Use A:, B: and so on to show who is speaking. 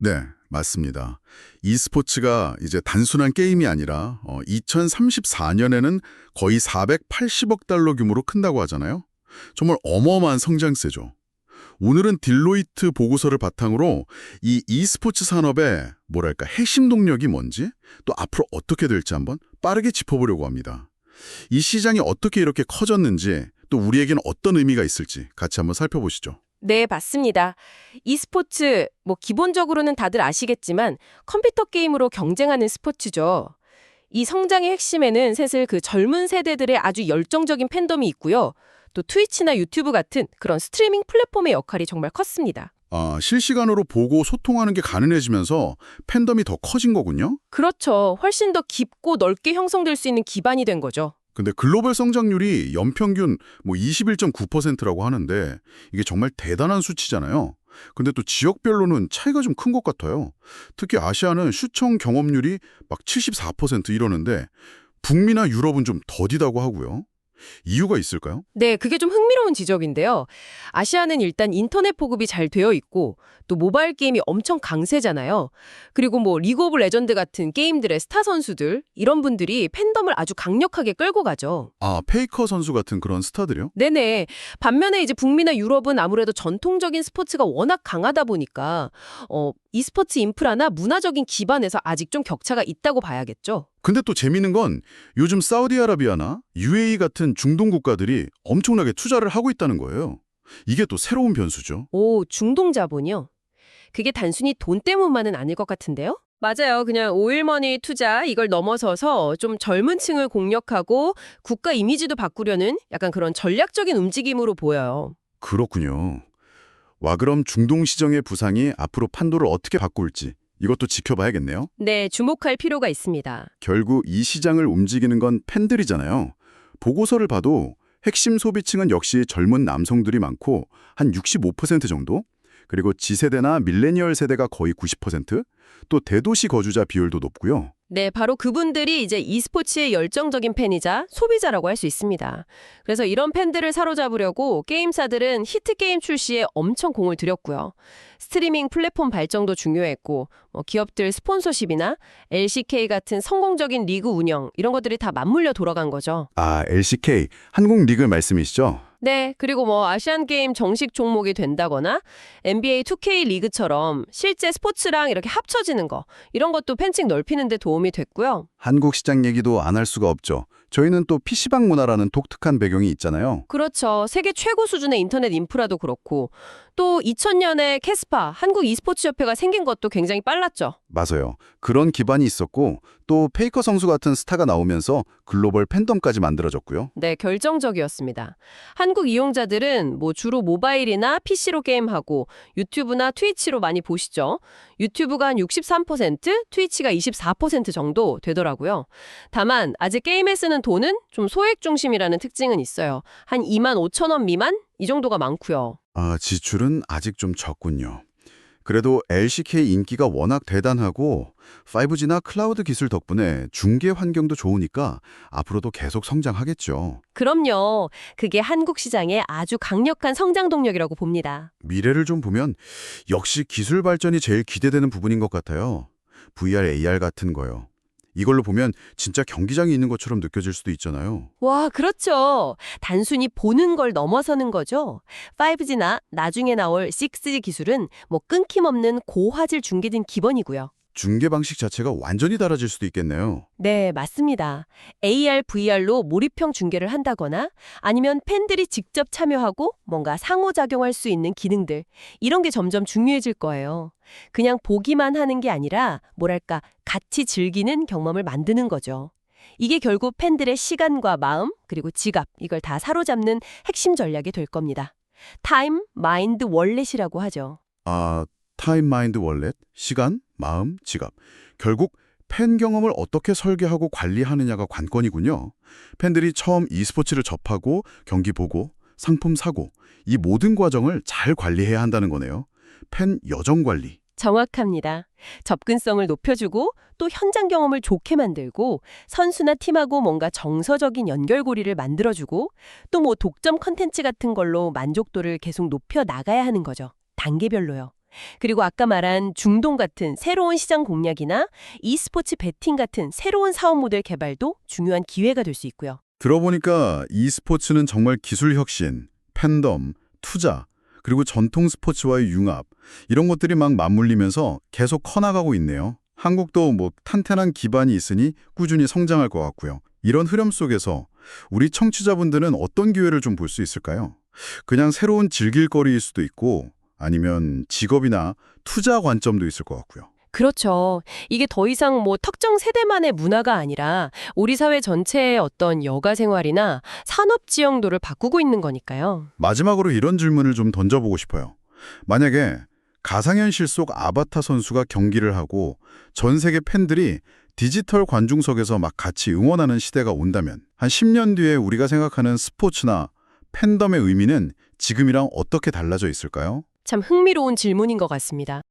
A: 네, 맞습니다. e스포츠가 이제 단순한 게임이 아니라 2034년에는 거의 480억 달러 규모로 큰다고 하잖아요. 정말 어마어마한 성장세죠. 오늘은 딜로이트 보고서를 바탕으로 이 e스포츠 산업의 뭐랄까 핵심 동력이 뭔지 또 앞으로 어떻게 될지 한번 빠르게 짚어보려고 합니다. 이 시장이 어떻게 이렇게 커졌는지 또 우리에게는 어떤 의미가 있을지 같이 한번 살펴보시죠.
B: 네, 맞습니다. e스포츠, 기본적으로는 다들 아시겠지만 컴퓨터 게임으로 경쟁하는 스포츠죠. 이 성장의 핵심에는 사실 그 젊은 세대들의 아주 열정적인 팬덤이 있고요. 또 트위치나 유튜브 같은 그런 스트리밍 플랫폼의 역할이 정말 컸습니다.
A: 실시간으로 보고 소통하는 게 가능해지면서 팬덤이 더 커진 거군요.
B: 그렇죠. 훨씬 더 깊고 넓게 형성될 수 있는 기반이 된 거죠.
A: 근데 글로벌 성장률이 연평균 21.9%라고 하는데 이게 정말 대단한 수치잖아요. 근데 또 지역별로는 차이가 좀 큰 것 같아요. 특히 아시아는 시청 경험률이 막 74% 이러는데 북미나 유럽은 좀 더디다고 하고요. 이유가 있을까요?
B: 네, 그게 좀 흥미로운 지적인데요. 아시아는 일단 인터넷 보급이 잘 되어 있고 또 모바일 게임이 엄청 강세잖아요. 그리고 리그 오브 레전드 같은 게임들의 스타 선수들 이런 분들이 팬덤을 아주 강력하게 끌고 가죠.
A: 페이커 선수 같은 그런 스타들이요?
B: 네네. 반면에 이제 북미나 유럽은 아무래도 전통적인 스포츠가 워낙 강하다 보니까 e스포츠 인프라나 문화적인 기반에서 아직 좀 격차가 있다고 봐야겠죠.
A: 근데 또 재미있는 건 요즘 사우디아라비아나 UAE 같은 중동 국가들이 엄청나게 투자를 하고 있다는 거예요. 이게 또 새로운 변수죠.
B: 오, 중동 자본이요? 그게 단순히 돈 때문만은 아닐 것 같은데요? 맞아요. 그냥 오일머니 투자 이걸 넘어서서 좀 젊은 층을 공략하고 국가 이미지도 바꾸려는 약간 그런 전략적인 움직임으로 보여요.
A: 그렇군요. 와 그럼 중동 시정의 부상이 앞으로 판도를 어떻게 바꿀지 이것도 지켜봐야겠네요.
B: 네, 주목할 필요가 있습니다.
A: 결국 이 시장을 움직이는 건 팬들이잖아요. 보고서를 봐도 핵심 소비층은 역시 젊은 남성들이 많고 한 65% 정도? 그리고 G세대나 밀레니얼 세대가 거의 90%? 또 대도시 거주자 비율도 높고요.
B: 네, 바로 그분들이 이제 e스포츠의 열정적인 팬이자 소비자라고 할 수 있습니다. 그래서 이런 팬들을 사로잡으려고 게임사들은 히트게임 출시에 엄청 공을 들였고요. 스트리밍 플랫폼 발전도 중요했고 기업들 스폰서십이나 LCK 같은 성공적인 리그 운영 이런 것들이 다 맞물려 돌아간 거죠.
A: LCK, 한국 리그 말씀이시죠?
B: 네, 그리고 아시안 게임 정식 종목이 된다거나 NBA 2K 리그처럼 실제 스포츠랑 이렇게 합쳐지는 거 이런 것도 팬층 넓히는 데 도움이 됐고요.
A: 한국 시장 얘기도 안 할 수가 없죠. 저희는 또 PC방 문화라는 독특한 배경이 있잖아요.
B: 그렇죠. 세계 최고 수준의 인터넷 인프라도 그렇고 또 2000년에 캐스파, 한국 e스포츠 협회가 생긴 것도 굉장히 빨랐죠.
A: 맞아요. 그런 기반이 있었고 또 페이커 선수 같은 스타가 나오면서 글로벌 팬덤까지 만들어졌고요.
B: 네, 결정적이었습니다. 한국 이용자들은 주로 모바일이나 PC로 게임하고 유튜브나 트위치로 많이 보시죠. 유튜브가 한 63%, 트위치가 24% 정도 되더라고요. 다만 아직 게임에 쓰는 돈은 좀 소액 중심이라는 특징은 있어요. 한 2만 5천 원 미만? 이 정도가 많고요.
A: 지출은 아직 좀 적군요. 그래도 LCK 인기가 워낙 대단하고 5G나 클라우드 기술 덕분에 중계 환경도 좋으니까 앞으로도 계속 성장하겠죠.
B: 그럼요. 그게 한국 시장의 아주 강력한 성장 동력이라고 봅니다.
A: 미래를 좀 보면 역시 기술 발전이 제일 기대되는 부분인 것 같아요. VR, AR 같은 거요. 이걸로 보면 진짜 경기장이 있는 것처럼 느껴질 수도 있잖아요.
B: 와, 그렇죠. 단순히 보는 걸 넘어서는 거죠. 5G나 나중에 나올 6G 기술은 끊김없는 고화질 중계는 기본이고요.
A: 중계 방식 자체가 완전히 달라질 수도 있겠네요.
B: 네, 맞습니다. AR, VR로 몰입형 중계를 한다거나 아니면 팬들이 직접 참여하고 뭔가 상호작용할 수 있는 기능들, 이런 게 점점 중요해질 거예요. 그냥 보기만 하는 게 아니라 뭐랄까 같이 즐기는 경험을 만드는 거죠. 이게 결국 팬들의 시간과 마음, 그리고 지갑, 이걸 다 사로잡는 핵심 전략이 될 겁니다. 타임, 마인드, 월렛이라고 하죠.
A: 타임 마인드 월렛, 시간, 마음, 지갑. 결국 팬 경험을 어떻게 설계하고 관리하느냐가 관건이군요. 팬들이 처음 e스포츠를 접하고 경기 보고 상품 사고 이 모든 과정을 잘 관리해야 한다는 거네요. 팬 여정 관리.
B: 정확합니다. 접근성을 높여주고 또 현장 경험을 좋게 만들고 선수나 팀하고 뭔가 정서적인 연결고리를 만들어주고 또 독점 컨텐츠 같은 걸로 만족도를 계속 높여 나가야 하는 거죠. 단계별로요. 그리고 아까 말한 중동 같은 새로운 시장 공략이나 e스포츠 베팅 같은 새로운 사업 모델 개발도 중요한 기회가 될 수 있고요.
A: 들어보니까 e스포츠는 정말 기술 혁신, 팬덤, 투자, 그리고 전통 스포츠와의 융합 이런 것들이 막 맞물리면서 계속 커나가고 있네요. 한국도 뭐 탄탄한 기반이 있으니 꾸준히 성장할 것 같고요. 이런 흐름 속에서 우리 청취자분들은 어떤 기회를 좀 볼 수 있을까요? 그냥 새로운 즐길거리일 수도 있고 아니면 직업이나 투자 관점도 있을 것 같고요.
B: 그렇죠. 이게 더 이상 뭐 특정 세대만의 문화가 아니라 우리 사회 전체의 어떤 여가 생활이나 산업 지형도를 바꾸고 있는 거니까요.
A: 마지막으로 이런 질문을 좀 던져보고 싶어요. 만약에 가상현실 속 아바타 선수가 경기를 하고 전 세계 팬들이 디지털 관중석에서 막 같이 응원하는 시대가 온다면 한 10년 뒤에 우리가 생각하는 스포츠나 팬덤의 의미는 지금이랑 어떻게 달라져 있을까요?
B: 참 흥미로운 질문인 것 같습니다.